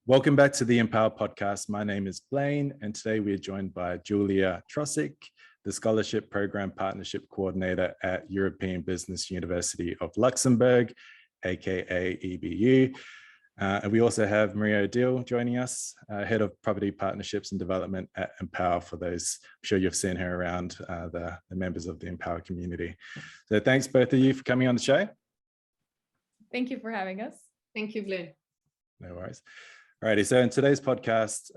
Welcome back to the EMPOWA Podcast. My name is Blaine, and today we are joined by Julia Trosick, the Scholarship Program Partnership Coordinator at European Business University of Luxembourg, aka EBU. And we also have Maria O'Deal joining us, Head of Property Partnerships and Development at EMPOWA. For those, I'm sure you've seen her around the members of the EMPOWA community. So thanks both of you for coming on the show. Thank you for having us. Thank you, Blaine. No worries. Alrighty, so in today's podcast,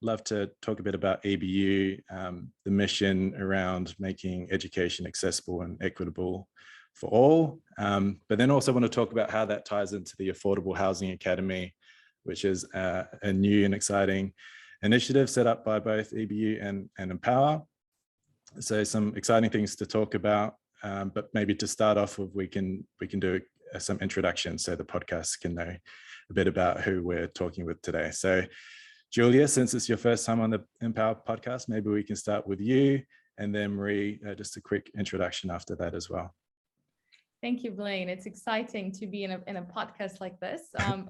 love to talk a bit about EBU, the mission around making education accessible and equitable for all, but then also want to talk about how that ties into the Affordable Housing Academy, which is a new and exciting initiative set up by both EBU and EMPOWA. So some exciting things to talk about, but maybe to start off with, we can do some introduction so the podcast can know a bit about who we're talking with today. So Julia, since it's your first time on the EMPOWA podcast, maybe we can start with you, and then Marie, just a quick introduction after that as well. Thank you, Blaine. It's exciting to be in a podcast like this.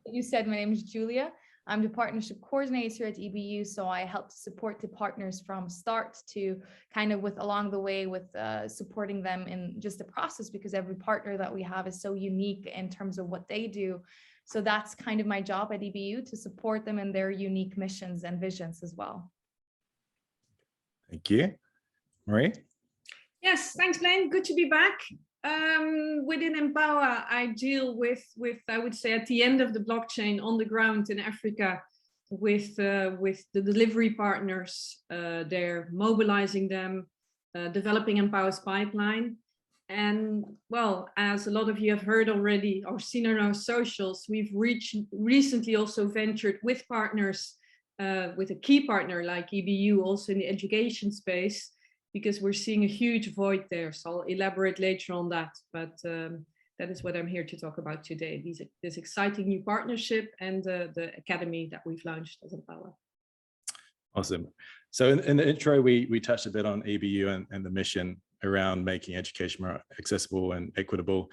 You said my name is Julia. I'm the partnership coordinator at EBU, so I help to support the partners from start to kind of along the way with supporting them in just the process, because every partner that we have is so unique in terms of what they do. So that's kind of my job at EBU, to support them in their unique missions and visions as well. Thank you. Marie? Yes, thanks, Blaine. Good to be back. Within EMPOWA, I deal with I would say at the end of the blockchain on the ground in Africa with the delivery partners. They're mobilizing them, developing EMPOWA's pipeline. And well, as a lot of you have heard already or seen on our socials, we've recently also ventured with partners, with a key partner like EBU, also in the education space, because we're seeing a huge void there. So I'll elaborate later on that, but that is what I'm here to talk about today. This exciting new partnership and the academy that we've launched as EMPOWA. Awesome. So in the intro, we touched a bit on EBU and the mission around making education more accessible and equitable.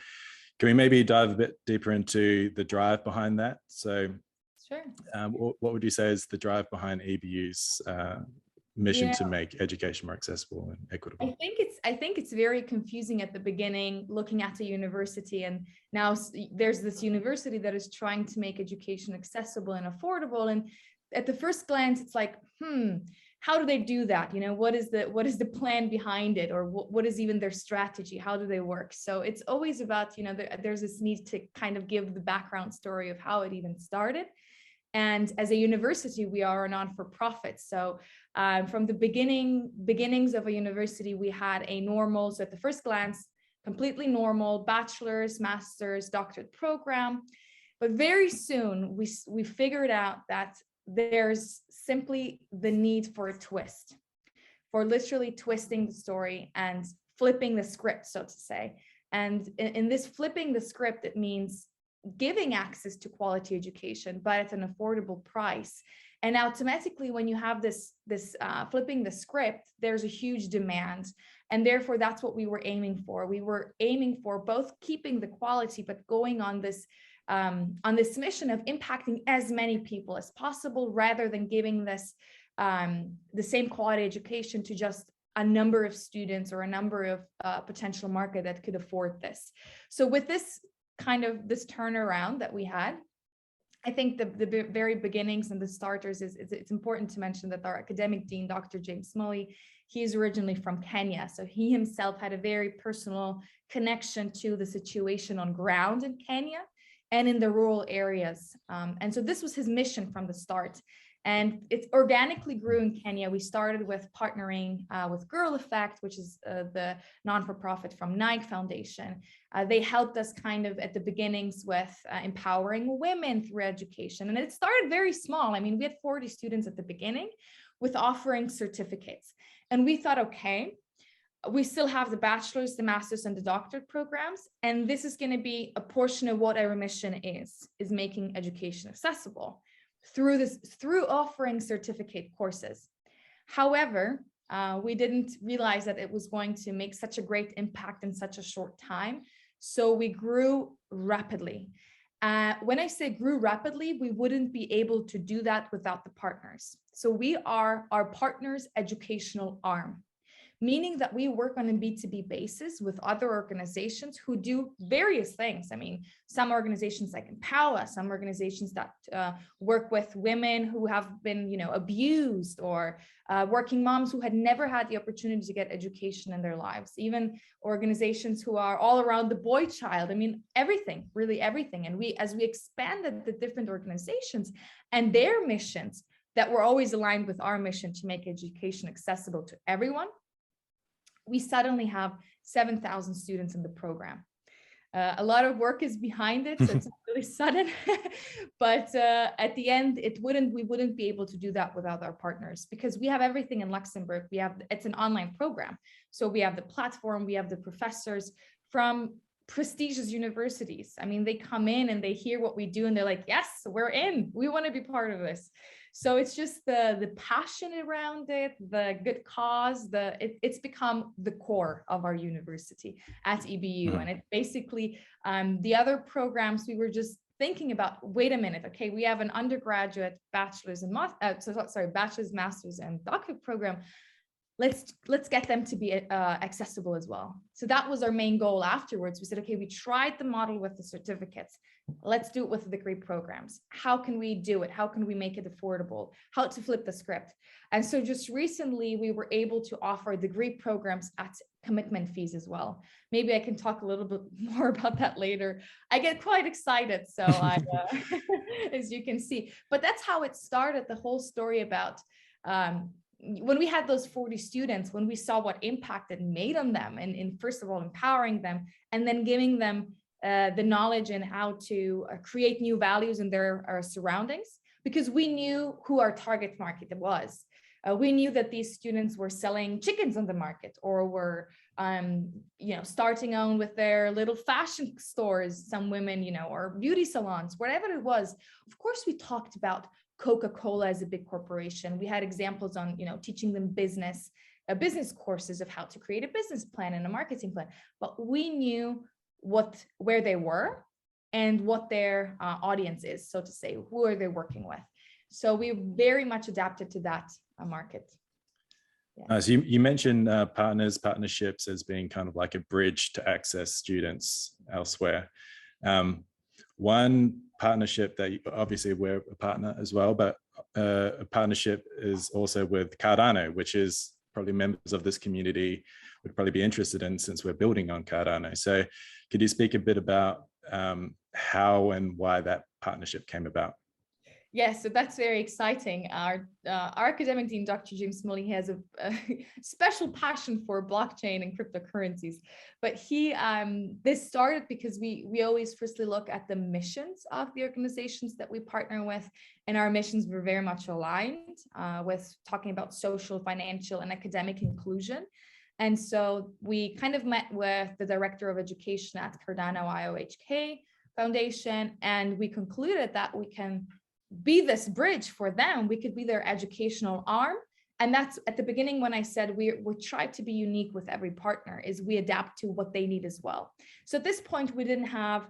Can we maybe dive a bit deeper into the drive behind that? So sure. What would you say is the drive behind EBU's mission to make education more accessible and equitable? I think it's very confusing at the beginning, looking at a university, and now there's this university that is trying to make education accessible and affordable. And at the first glance, it's like, how do they do that? You know, what is the plan behind it, or what is even their strategy? How do they work? So it's always about, you know, there's this need to kind of give the background story of how it even started. And as a university, we are a non-for-profit. So from the beginnings of a university, we had a normal, so at the first glance, completely normal bachelor's, master's, doctorate program. But very soon we figured out that there's simply the need for a twist, for literally twisting the story and flipping the script, so to say. And in this flipping the script, it means giving access to quality education, but at an affordable price. And automatically, when you have this flipping the script, there's a huge demand. And therefore, that's what we were aiming for. We were aiming for both keeping the quality, but going on this mission of impacting as many people as possible, rather than giving this the same quality education to just a number of students or a number of potential market that could afford this. So with this this turnaround that we had, I think the very beginnings and the starters it's important to mention that our academic dean, Dr. James Mully, he is originally from Kenya. So he himself had a very personal connection to the situation on ground in Kenya and in the rural areas. And so this was his mission from the start. And it organically grew in Kenya. We started with partnering with Girl Effect, which is the non-for-profit from Nike Foundation. They helped us kind of at the beginnings with empowering women through education. And it started very small. I mean, we had 40 students at the beginning with offering certificates. And we thought, okay, we still have the bachelor's, the master's, and the doctorate programs. And this is going to be a portion of what our mission is making education accessible through offering certificate courses. However, we didn't realize that it was going to make such a great impact in such a short time. So we grew rapidly. When I say grew rapidly, we wouldn't be able to do that without the partners. So we are our partners' educational arm, meaning that we work on a B2B basis with other organizations who do various things. I mean, some organizations like EMPOWA, some organizations that work with women who have been, abused, or working moms who had never had the opportunity to get education in their lives, even organizations who are all around the boy child. I mean, everything, really everything. And as we expanded the different organizations and their missions that were always aligned with our mission to make education accessible to everyone, we suddenly have 7,000 students in the program. A lot of work is behind it, so it's not really sudden, but at the end, we wouldn't be able to do that without our partners, because we have everything in Luxembourg. It's an online program. So we have the platform, we have the professors from prestigious universities. I mean, they come in and they hear what we do and they're like, yes, we're in, we want to be part of this. So it's just the passion around it, the good cause, it's become the core of our university at EBU. And it basically, the other programs, we were just thinking about, wait a minute, okay, we have an undergraduate bachelor's, master's, and doctorate program. Let's get them to be accessible as well. So that was our main goal afterwards. We said, okay, we tried the model with the certificates. Let's do it with the degree programs. How can we do it? How can we make it affordable? How to flip the script? And so just recently, we were able to offer degree programs at commitment fees as well. Maybe I can talk a little bit more about that later. I get quite excited, so as you can see. But that's how it started, the whole story about when we had those 40 students, when we saw what impact it made on them, and first of all, empowering them, and then giving them the knowledge and how to create new values in their surroundings, because we knew who our target market was. We knew that these students were selling chickens on the market, or were starting on with their little fashion stores, some women, or beauty salons, whatever it was. Of course, we talked about Coca-Cola as a big corporation. We had examples on, teaching them business courses of how to create a business plan and a marketing plan. But we knew where they were and what their audience is, so to say, who are they working with. So we very much adapted to that market. Yeah. So you mentioned partnerships as being kind of like a bridge to access students elsewhere. One partnership that obviously we're a partner as well, but a partnership is also with Cardano, which is probably members of this community would probably be interested in, since we're building on Cardano. So could you speak a bit about how and why that partnership came about? Yes, so that's very exciting. Our academic dean, Dr. James Smalley, has a special passion for blockchain and cryptocurrencies. But this started because we always firstly look at the missions of the organizations that we partner with, and our missions were very much aligned with talking about social, financial, and academic inclusion. And so we kind of met with the director of education at Cardano IOHK Foundation, and we concluded that we can be this bridge for them. We could be their educational arm. And that's at the beginning when I said we try to be unique with every partner, is we adapt to what they need as well. So at this point, we didn't have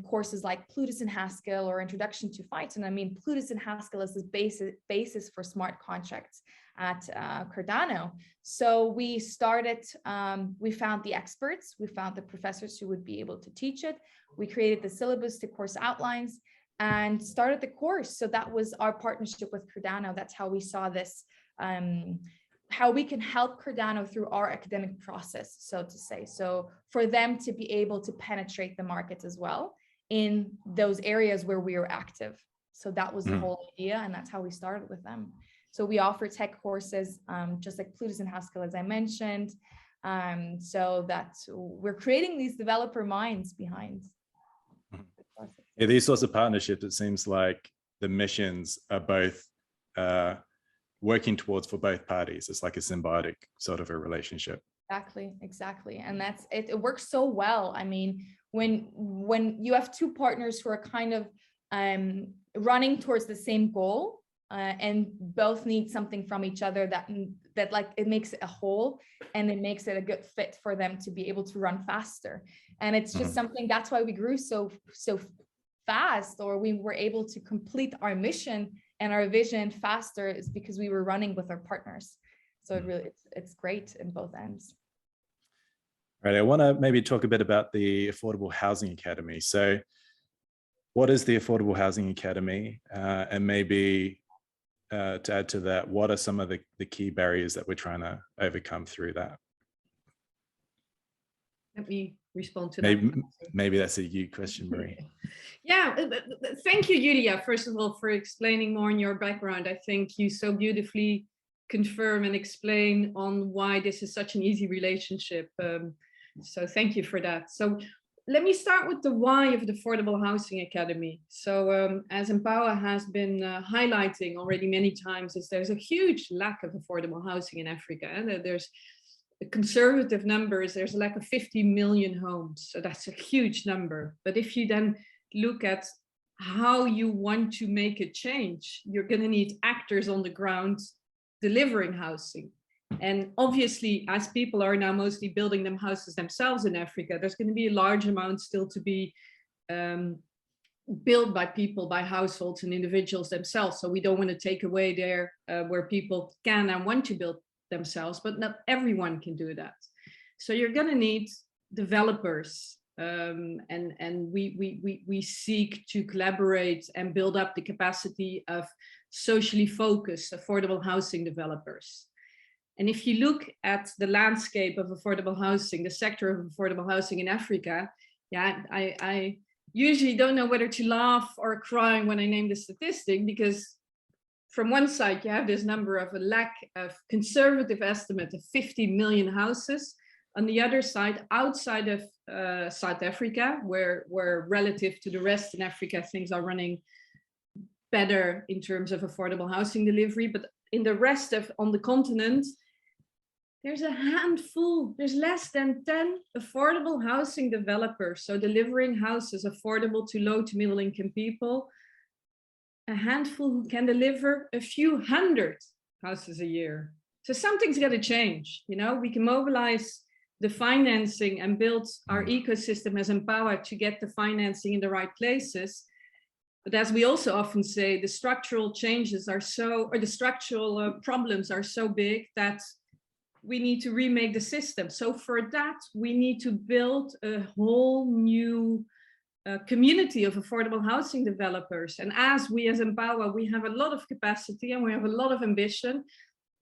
courses like Plutus and Haskell or Introduction to Python. I mean, Plutus and Haskell is the basis for smart contracts at Cardano. So we started, we found the experts, we found the professors who would be able to teach it. We created the syllabus, the course outlines, and started the course. So that was our partnership with Cardano. That's how we saw this, how we can help Cardano through our academic process, so to say. So for them to be able to penetrate the market as well in those areas where we are active. So that was the whole idea, and that's how we started with them. So we offer tech courses, just like Plutus and Haskell, as I mentioned, so that we're creating these developer minds behind. Yeah, these sorts of partnerships, it seems like the missions are both working towards for both parties. It's like a symbiotic sort of a relationship. Exactly. And that's it. It works so well. I mean, when you have two partners who are kind of running towards the same goal, and both need something from each other, that like it makes it a whole, and it makes it a good fit for them to be able to run faster. And it's just something, that's why we grew so fast, or we were able to complete our mission and our vision faster, is because we were running with our partners. So it's great in both ends. Right. I want to maybe talk a bit about the Affordable Housing Academy. So what is the Affordable Housing Academy? And maybe to add to that, what are some of the key barriers that we're trying to overcome through that? Let me respond to maybe, that. Maybe that's a you question, Marie. Yeah, thank you, Julia, first of all, for explaining more on your background. I think you so beautifully confirm and explain on why this is such an easy relationship. So thank you for that. So let me start with the why of the Affordable Housing Academy. So as EMPOWA has been highlighting already many times, is there's a huge lack of affordable housing in Africa. And there's conservative numbers, there's a lack of 50 million homes. So that's a huge number. But if you then look at how you want to make a change, you're going to need actors on the ground delivering housing. And obviously, as people are now mostly building them houses themselves in Africa, there's going to be a large amount still to be built by people, by households and individuals themselves. So we don't want to take away there where people can and want to build themselves, but not everyone can do that. So you're going to need developers, and we seek to collaborate and build up the capacity of socially focused affordable housing developers. And if you look at the landscape of affordable housing, the sector of affordable housing in Africa, yeah, I usually don't know whether to laugh or cry when I name the statistic, because from one side, you have this number of a lack of conservative estimate of 50 million houses. On the other side, outside of South Africa, where relative to the rest in Africa, things are running better in terms of affordable housing delivery. But in the rest of on the continent, there's a handful, there's less than 10 affordable housing developers. So delivering houses affordable to low to middle income people. A handful who can deliver a few hundred houses a year. So something's got to change. You know, we can mobilize the financing and build our ecosystem as EMPOWA to get the financing in the right places. But as we also often say, the structural changes are so, or the structural problems are so big that we need to remake the system. So for that, we need to build a whole new community of affordable housing developers. And as we as EMPOWA, we have a lot of capacity and we have a lot of ambition.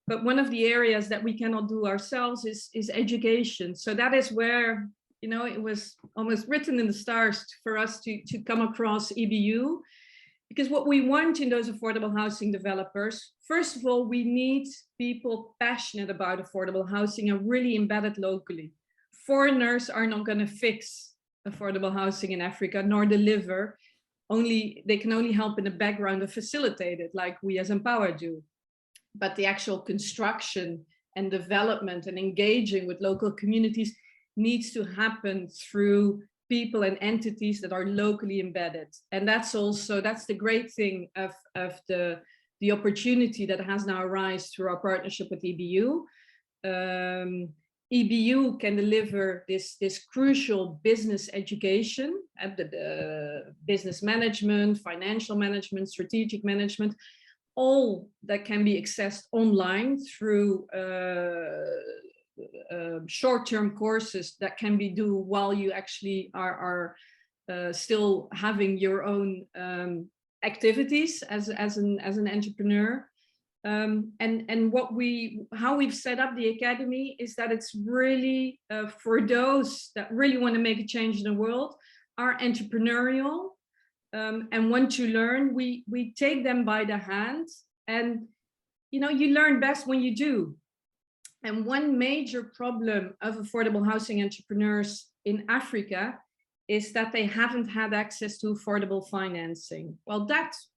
But one of the areas that we cannot do ourselves is education. So that is where, you know, it was almost written in the stars for us to come across EBU. Because what we want in those affordable housing developers, first of all, we need people passionate about affordable housing and really embedded locally. Foreigners are not going to fix affordable housing in Africa, nor deliver. They can only help in the background and facilitate it, like we as EMPOWA do. But the actual construction and development and engaging with local communities needs to happen through people and entities that are locally embedded. And that's the great thing of the opportunity that has now arisen through our partnership with EBU. EBU can deliver this crucial business education, business management, financial management, strategic management, all that can be accessed online through short-term courses that can be do while you actually are still having your own activities as an entrepreneur. And how we've set up the academy is that it's really for those that really want to make a change in the world, are entrepreneurial and want to learn. We take them by the hand, and you know, you learn best when you do. And one major problem of affordable housing entrepreneurs in Africa is that they haven't had access to affordable financing. Well,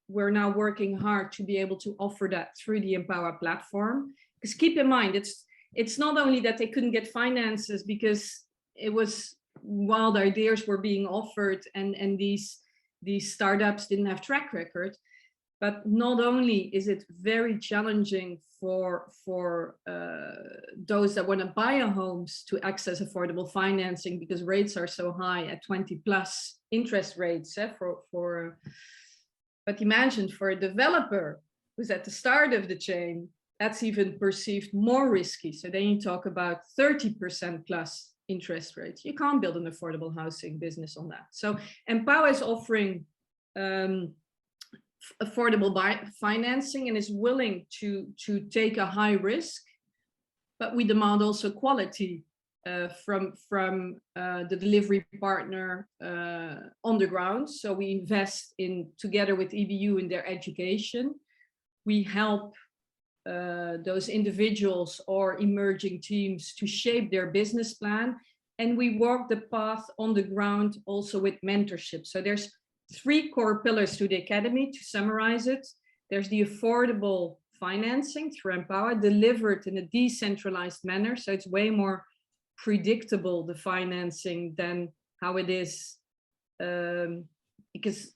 we're now working hard to be able to offer that through the EMPOWA platform. Because keep in mind, it's not only that they couldn't get finances because it was wild ideas were being offered and these startups didn't have track record. But not only is it very challenging for those that want to buy a homes to access affordable financing, because rates are so high at 20+ interest rates. But imagine for a developer who's at the start of the chain, that's even perceived more risky. So then you talk about 30%+ interest rates. You can't build an affordable housing business on that. So EMPOWA is offering affordable financing and is willing to take a high risk, but we demand also quality from the delivery partner on the ground. So we invest in, together with EBU, in their education. We help those individuals or emerging teams to shape their business plan, and we walk the path on the ground also with mentorship. So there's 3 core pillars to the academy, to summarize it. There's the affordable financing through EMPOWA, delivered in a decentralized manner. So it's way more predictable, the financing, than how it is, because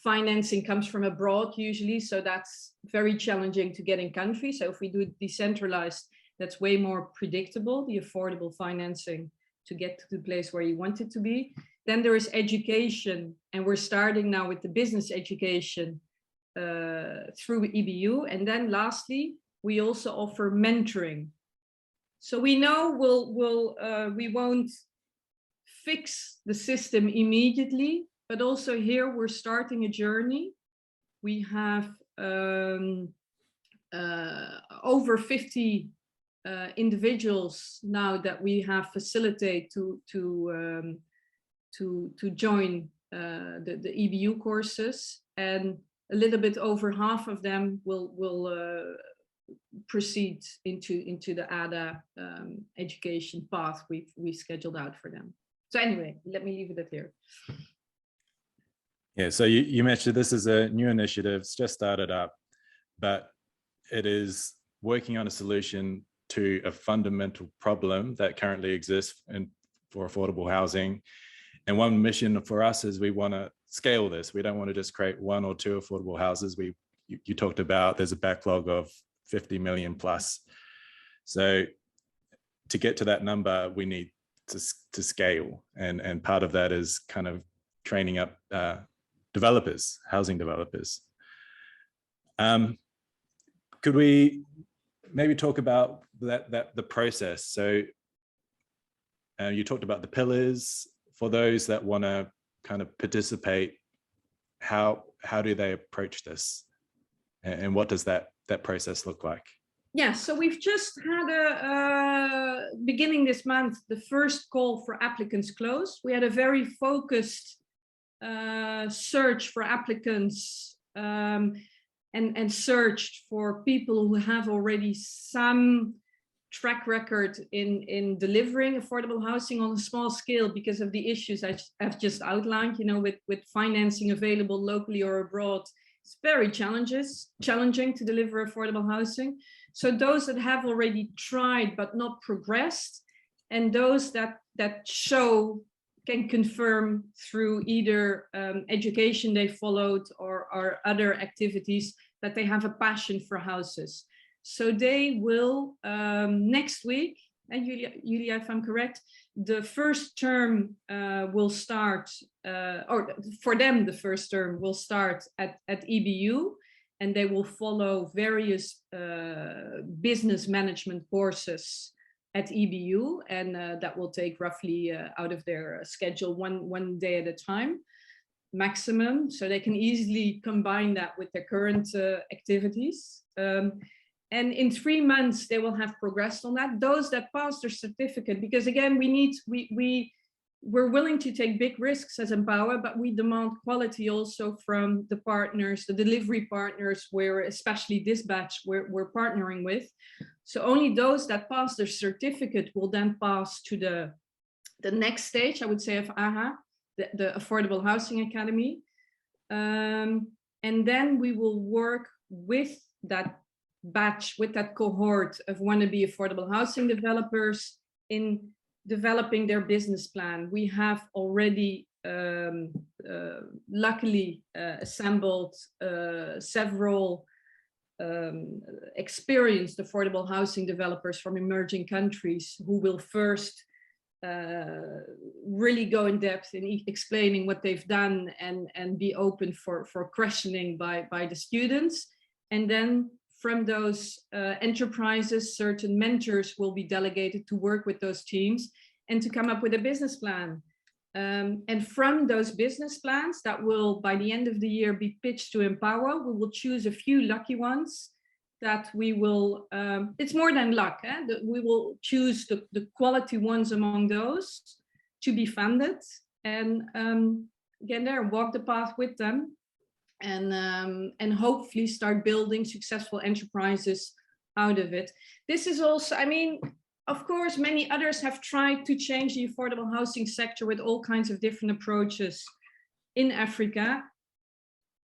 financing comes from abroad usually. So that's very challenging to get in country. So if we do it decentralized, that's way more predictable, the affordable financing, to get to the place where you want it to be. Then there is education, and we're starting now with the business education through EBU. And then lastly, we also offer mentoring. So we know we won't fix the system immediately, but also here we're starting a journey. We have over 50 individuals now that we have facilitated to join the EBU courses, and a little bit over half of them will proceed into the ADA education path we scheduled out for them. So anyway, let me leave it at here. Yeah, so you mentioned this is a new initiative. It's just started up, but it is working on a solution to a fundamental problem that currently exists for affordable housing. And one mission for us is we want to scale this. We don't want to just create 1 or 2 affordable houses. You talked about there's a backlog of 50 million plus. So to get to that number, we need to scale. And part of that is kind of training up developers, housing developers. Could we maybe talk about the process? So you talked about the pillars. For those that want to kind of participate, how do they approach this, and what does that process look like? Yeah, so we've just had beginning this month, the first call for applicants closed. We had a very focused search for applicants and searched for people who have already some track record in delivering affordable housing on a small scale, because of the issues I've just outlined, with financing available locally or abroad. It's very challenging to deliver affordable housing. So those that have already tried but not progressed, and those that can confirm through either education they followed or other activities that they have a passion for houses. So they will, next week, and Julia, if I'm correct, the first term will start, or for them, the first term will start at EBU, and they will follow various business management courses at EBU, and that will take roughly out of their schedule one day at a time, maximum. So they can easily combine that with their current activities. And in 3 months, they will have progressed on that. Those that pass their certificate, because again, we're willing to take big risks as EMPOWA, but we demand quality also from the partners, the delivery partners, where especially this batch we're partnering with. So only those that pass their certificate will then pass to the next stage, I would say, of AHA, the Affordable Housing Academy. And then we will work with that batch, with that cohort of wannabe affordable housing developers in developing their business plan. We have already luckily assembled several experienced affordable housing developers from emerging countries who will first really go in depth in explaining what they've done and be open for questioning by the students. And then from those enterprises, certain mentors will be delegated to work with those teams and to come up with a business plan. And from those business plans that will, by the end of the year, be pitched to EMPOWA, we will choose a few lucky ones that we will, it's more than luck, that we will choose the quality ones among those to be funded and get there, walk the path with them and hopefully start building successful enterprises out of it. This is also, I mean, of course, many others have tried to change the affordable housing sector with all kinds of different approaches in Africa.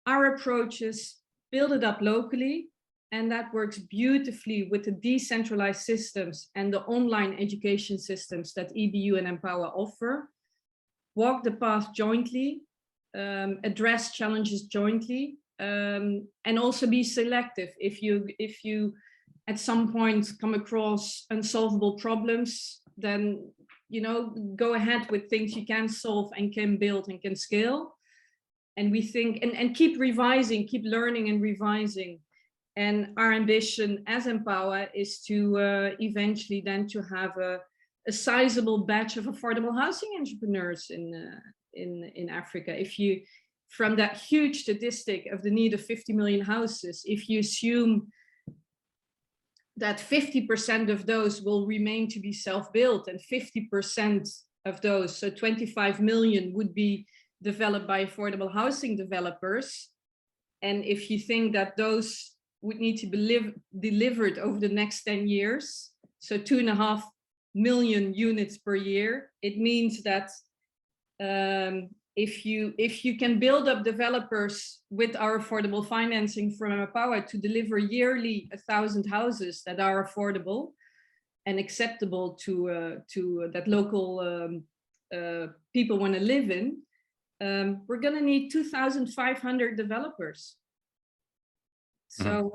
Our approach is build it up locally, and that works beautifully with the decentralized systems and the online education systems that EBU and EMPOWA offer. Walk the path jointly, address challenges jointly, and also be selective. If you at some point come across unsolvable problems, then go ahead with things you can solve and can build and can scale. And we think and keep revising, keep learning and revising. And our ambition as EMPOWA is to eventually then to have a sizable batch of affordable housing entrepreneurs in Africa. If you, from that huge statistic of the need of 50 million houses, if you assume that 50% of those will remain to be self-built and 50% of those, so 25 million, would be developed by affordable housing developers. And if you think that those would need to be delivered over the next 10 years, so 2.5 million units per year, it means that if you can build up developers with our affordable financing from EMPOWA to deliver yearly 1,000 houses that are affordable and acceptable to that local people want to live in, we're going to need 2,500 developers. So,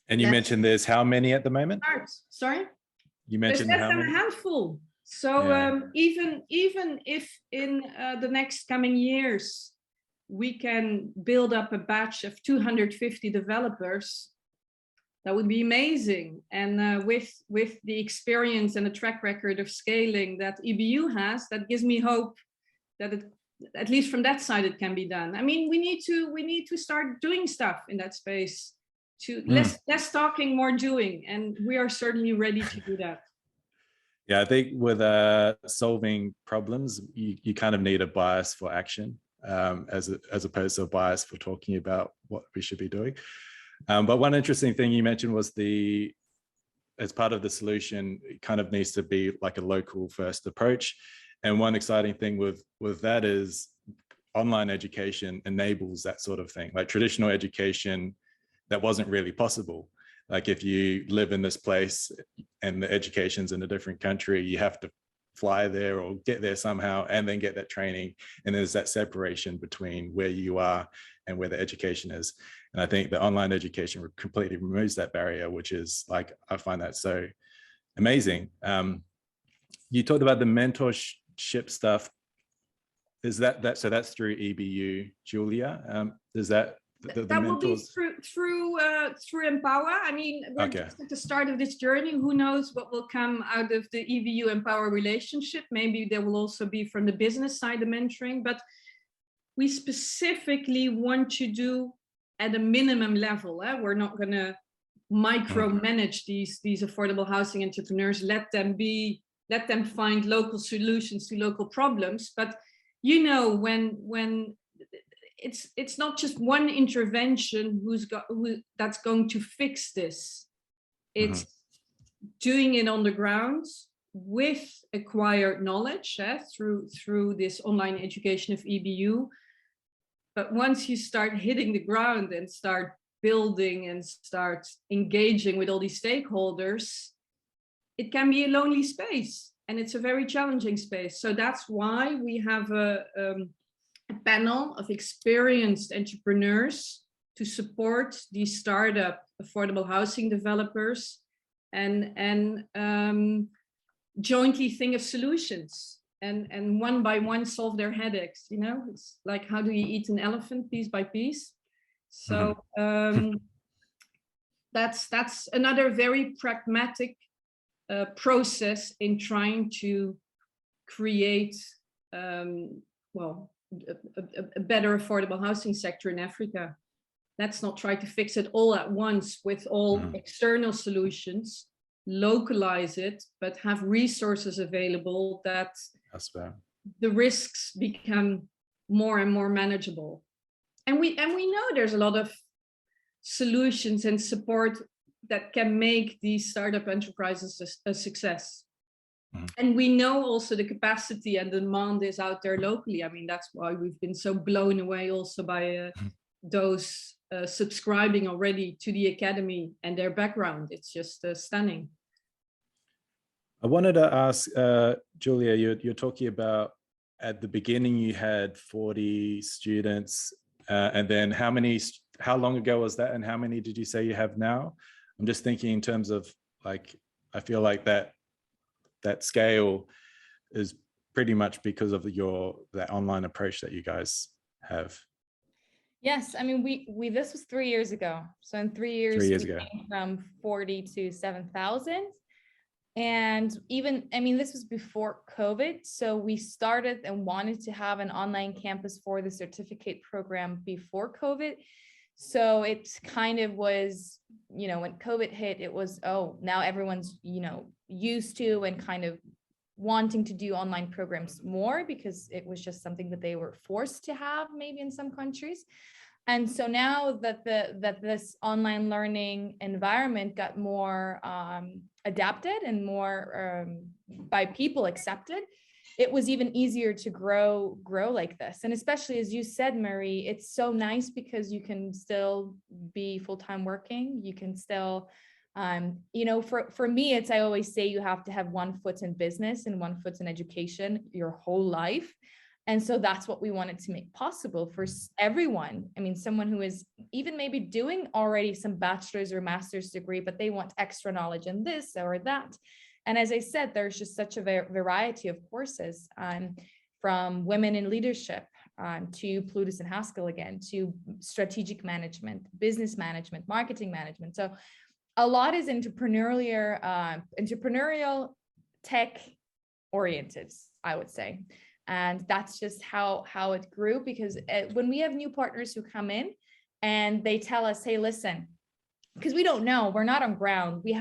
and you mentioned there's how many at the moment? Sorry? You mentioned there's how many? A handful. So even if in the next coming years, we can build up a batch of 250 developers, that would be amazing. And with the experience and the track record of scaling that EBU has, that gives me hope that it, at least from that side, it can be done. I mean, we need to start doing stuff in that space. To less talking, more doing, and we are certainly ready to do that. Yeah, I think with solving problems, you kind of need a bias for action, as opposed to a bias for talking about what we should be doing. But one interesting thing you mentioned was as part of the solution, it kind of needs to be like a local first approach. And one exciting thing with that is online education enables that sort of thing. Like traditional education, that wasn't really possible. Like if you live in this place and the education's in a different country, you have to fly there or get there somehow and then get that training. And there's that separation between where you are and where the education is. And I think the online education completely removes that barrier, which is like, I find that so amazing. You talked about the mentorship stuff. Is that so that's through EBU, Julia? Is that the that mentors? will be through EMPOWA. I mean, we're just at the start of this journey. Who knows what will come out of the EBU EMPOWA relationship? Maybe there will also be from the business side the mentoring, but we specifically want to do at a minimum level. We're not going to micromanage these affordable housing entrepreneurs. Let them find local solutions to local problems. But when it's not just one intervention that's going to fix this. It's doing it on the ground with acquired knowledge through this online education of EBU. But once you start hitting the ground and start building and start engaging with all these stakeholders, it can be a lonely space. and it's a very challenging space. So that's why we have a panel of experienced entrepreneurs to support these startup affordable housing developers and jointly think of solutions and one by one solve their headaches. You know, it's like, how do you eat an elephant piece by piece? So that's another very pragmatic process in trying to create a better affordable housing sector in Africa. Let's not try to fix it all at once with all external solutions, localize it, but have resources available that the risks become more and more manageable. And we know there's a lot of solutions and support that can make these startup enterprises a success. And we know also the capacity and demand is out there locally. I mean, that's why we've been so blown away also by those subscribing already to the Academy and their background. It's just stunning. I wanted to ask, Julia, you're talking about at the beginning you had 40 students, and then how long ago was that, and how many did you say you have now? I'm just thinking in terms of, like, I feel like that scale is pretty much because of that online approach that you guys have. Yes, I mean, we this was 3 years ago. So in 3 years, we came from 40 to 7,000. And even, I mean, this was before COVID. So we started and wanted to have an online campus for the certificate program before COVID. So it kind of was, you know, when COVID hit, it was, now everyone's, you know, used to and kind of wanting to do online programs more because it was just something that they were forced to have maybe in some countries. And so now that this online learning environment got more adapted and more by people accepted, it was even easier to grow like this. And especially, as you said, Marie, it's so nice because you can still be full-time working. You can still, you know, for me, it's, I always say you have to have one foot in business and one foot in education your whole life. And so that's what we wanted to make possible for everyone. I mean, someone who is even maybe doing already some bachelor's or master's degree, but they want extra knowledge in this or that. And as I said, there's just such a variety of courses, from women in leadership to Plutus and Haskell again, to strategic management, business management, marketing management. So a lot is entrepreneurial tech oriented, I would say. And that's just how it grew, because when we have new partners who come in and they tell us, hey, listen, because we don't know, we're not on ground. We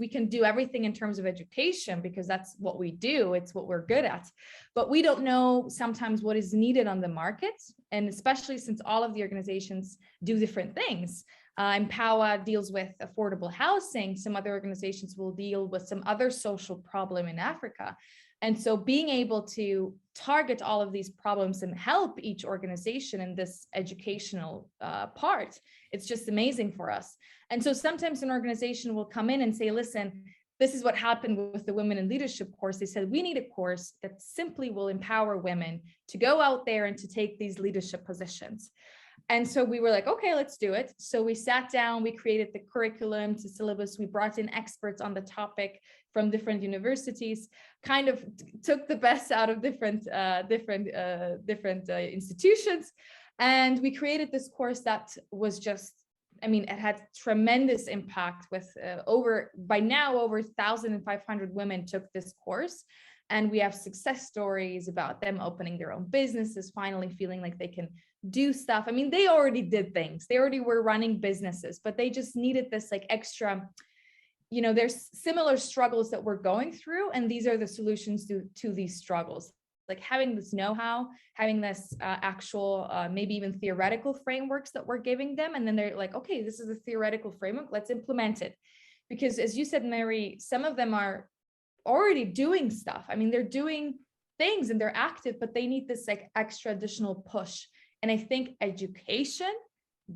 can do everything in terms of education because that's what we do. It's what we're good at, but we don't know sometimes what is needed on the market. And especially since all of the organizations do different things. EMPOWA deals with affordable housing. Some other organizations will deal with some other social problem in Africa. And so being able to target all of these problems and help each organization in this educational part, it's just amazing for us. And so sometimes an organization will come in and say, listen, this is what happened with the Women in Leadership course. They said, we need a course that simply will empower women to go out there and to take these leadership positions. And so we were like, okay, let's do it. So we sat down, we created the curriculum, the syllabus, we brought in experts on the topic from different universities, kind of took the best out of different institutions. And we created this course that was just, I mean, it had tremendous impact with by now over 1,500 women took this course. And we have success stories about them opening their own businesses, finally feeling like they can do stuff. I mean, they already did things. They already were running businesses, but they just needed this like extra, you know, there's similar struggles that we're going through. And these are the solutions to these struggles. Like having this know-how, having this actual, maybe even theoretical frameworks that we're giving them. And then they're like, okay, this is a theoretical framework, let's implement it. Because as you said, Mary, some of them are already doing stuff. I mean, they're doing things and they're active, but they need this like extra additional push. And I think education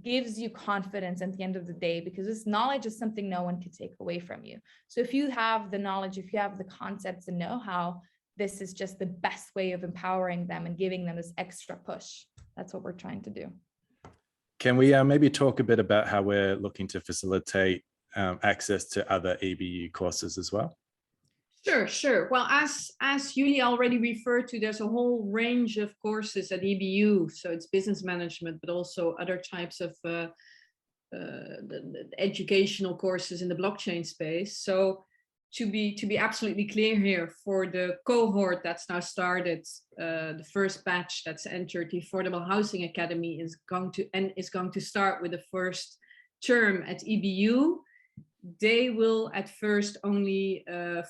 gives you confidence at the end of the day, because this knowledge is something no one can take away from you. So if you have the knowledge, if you have the concepts and know-how, this is just the best way of empowering them and giving them this extra push. That's what we're trying to do. Can we maybe talk a bit about how we're looking to facilitate access to other EBU courses as well? Sure. Well, as Julia already referred to, there's a whole range of courses at EBU. So it's business management, but also other types of the educational courses in the blockchain space. So to be absolutely clear here, for the cohort that's now started, the first batch that's entered the Affordable Housing Academy is going to start with the first term at EBU. They will at first only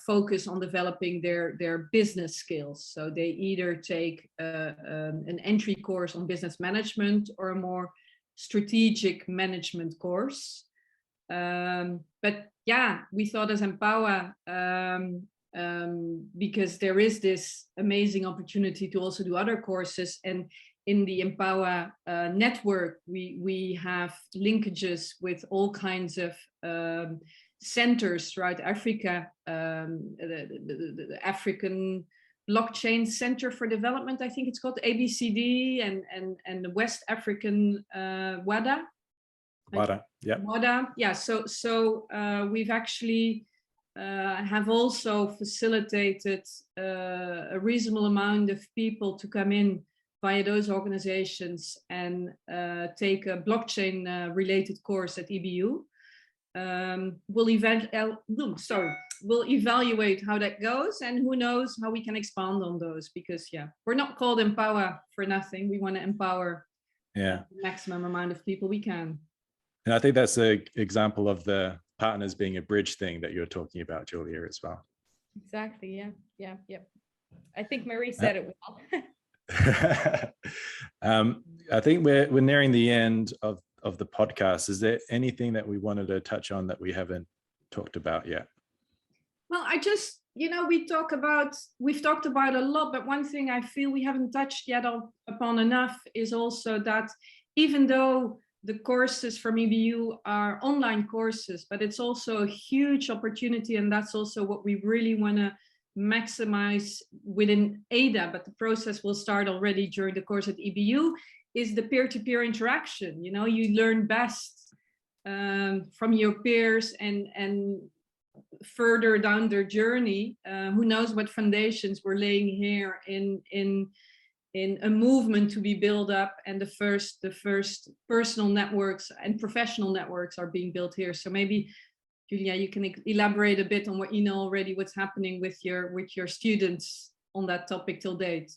focus on developing their business skills. So they either take an entry course on business management or a more strategic management course. But yeah, we thought as EMPOWA, because there is this amazing opportunity to also do other courses, and in the EMPOWA network, we have linkages with all kinds of centers throughout Africa, the African Blockchain Center for Development, I think it's called ABCD, and the West African WADA. Yeah. So we've actually have also facilitated a reasonable amount of people to come in via those organizations and take a blockchain related course at EBU. We'll evaluate how that goes, and who knows how we can expand on those, because we're not called EMPOWA for nothing. We want to empower the maximum amount of people we can. And I think that's an example of the partners being a bridge thing that you're talking about, Julia, as well. Exactly. Yeah. I think Marie said it well. I think we're nearing the end of the podcast. Is there anything that we wanted to touch on that we haven't talked about yet? Well, I just, we've talked about a lot, but one thing I feel we haven't touched yet upon enough is also that even though the courses from EBU are online courses, but it's also a huge opportunity, and that's also what we really want to maximize within ADA, but the process will start already during the course at EBU, is the peer-to-peer interaction. You learn best from your peers, and further down their journey, who knows what foundations we're laying here in a movement to be built up, and the first personal networks and professional networks are being built here. So maybe, Julia, you can elaborate a bit on what you know already, what's happening with your students on that topic till date.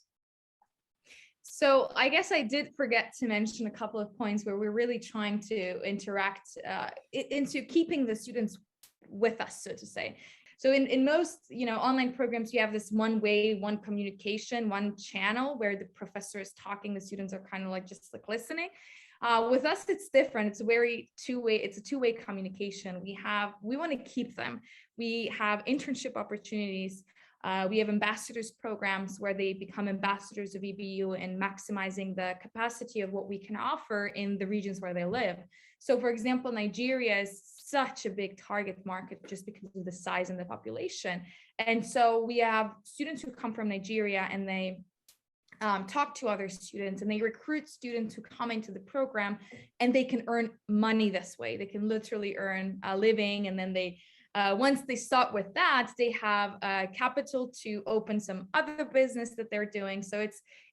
So I guess I did forget to mention a couple of points where we're really trying to interact into keeping the students with us, so to say. So in most, online programs, you have this one way, one communication, one channel where the professor is talking, the students are kind of just listening. With us, it's different. It's a very two-way communication. We want to keep them. We have internship opportunities. We have ambassadors programs where they become ambassadors of EBU and maximizing the capacity of what we can offer in the regions where they live. So for example, Nigeria is such a big target market just because of the size and the population. And so we have students who come from Nigeria, and they talk to other students, and they recruit students who come into the program, and they can earn money this way. They can literally earn a living, and then they once they start with that, they have capital to open some other business that they're doing. So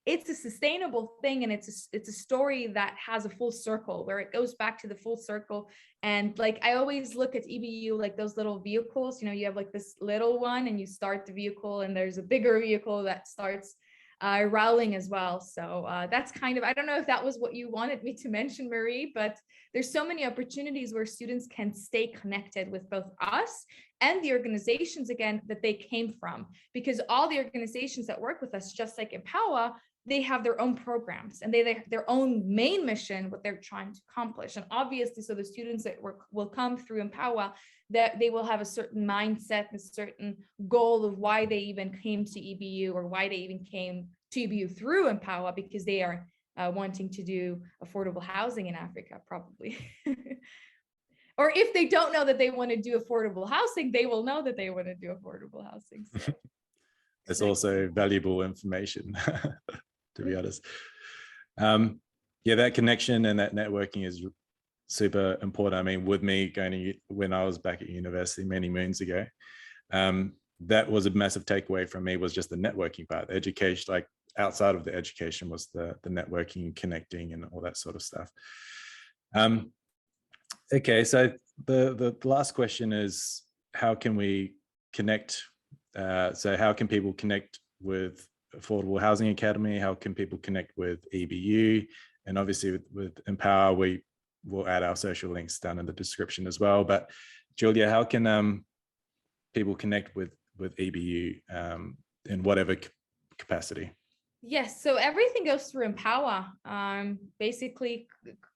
it's a sustainable thing, and it's a story that has a full circle, where it goes back to the full circle. And I always look at EBU like those little vehicles. You have this little one, and you start the vehicle, and there's a bigger vehicle that starts rolling as well. So that's kind of, I don't know if that was what you wanted me to mention, Marie, but there's so many opportunities where students can stay connected with both us and the organizations, again, that they came from, because all the organizations that work with us, just like EMPOWA, they have their own programs, and they their own main mission, what they're trying to accomplish. And obviously, so the students that will come through EMPOWA, that they will have a certain mindset, a certain goal of why they even came to EBU, or why they even came to EBU through EMPOWA, because they are wanting to do affordable housing in Africa, probably. Or if they don't know that they want to do affordable housing, they will know that they want to do affordable housing. So. It's also valuable information, to be honest. Yeah, that connection and that networking is super important. I mean, with me when I was back at university many moons ago, that was a massive takeaway from me, was just the networking part. The education, like outside of the education, was the networking, connecting, and all that sort of stuff. Okay, so the last question is, how can we connect? So how can people connect with Affordable Housing Academy? How can people connect with EBU? And obviously with Empower, we will add our social links down in the description as well. But Julia, how can people connect with EBU in whatever capacity? Yes, so everything goes through EMPOWA. Basically,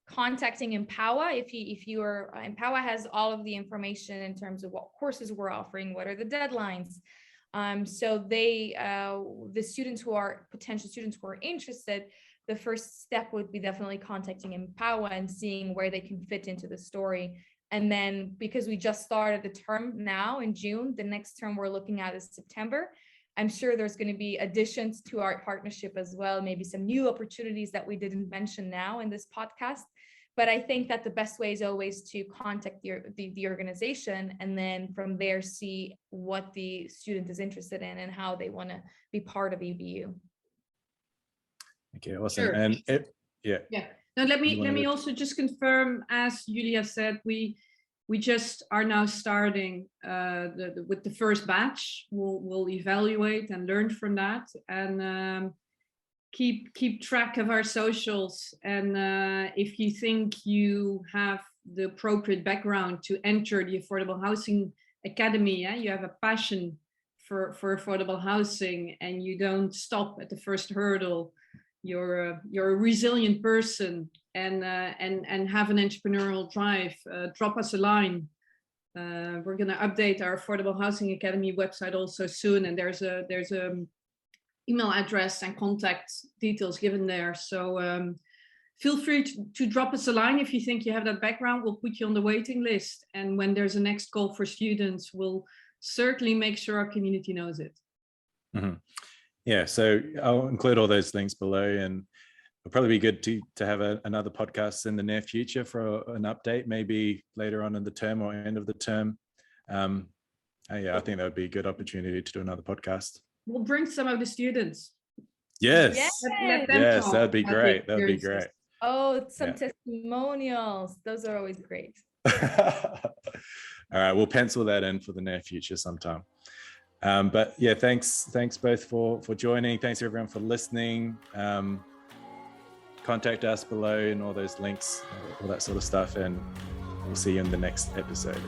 contacting EMPOWA. If you are, EMPOWA has all of the information in terms of what courses we're offering, what are the deadlines. So the students who are potential students who are interested, the first step would be definitely contacting EMPOWA and seeing where they can fit into the story. And then, because we just started the term now in June, the next term we're looking at is September. I'm sure there's going to be additions to our partnership as well, maybe some new opportunities that we didn't mention now in this podcast. But I think that the best way is always to contact the organization, and then from there see what the student is interested in and how they want to be part of EBU. Okay, awesome. Sure. And yeah. Now let me also just confirm, as Julia said, we just are now starting with the first batch. We'll evaluate and learn from that, and keep track of our socials. And if you think you have the appropriate background to enter the Affordable Housing Academy, you have a passion for affordable housing, and you don't stop at the first hurdle, you're a resilient person, and have an entrepreneurial drive, drop us a line. We're going to update our Affordable Housing Academy website also soon, and there's a email address and contact details given there. So feel free to drop us a line if you think you have that background. We'll put you on the waiting list, and when there's a next call for students, we'll certainly make sure our community knows it. Mm-hmm. Yeah, so I'll include all those links below, and it'll probably be good to have another podcast in the near future for an update, maybe later on in the term or end of the term. Yeah, I think that would be a good opportunity to do another podcast. We'll bring some of the students. Yes, let them yes, talk that'd be great. That'd be great. Oh, some testimonials. Those are always great. All right, we'll pencil that in for the near future sometime. But yeah, thanks both for joining. Thanks everyone for listening. Contact us below and all those links, all that sort of stuff, and we'll see you in the next episode.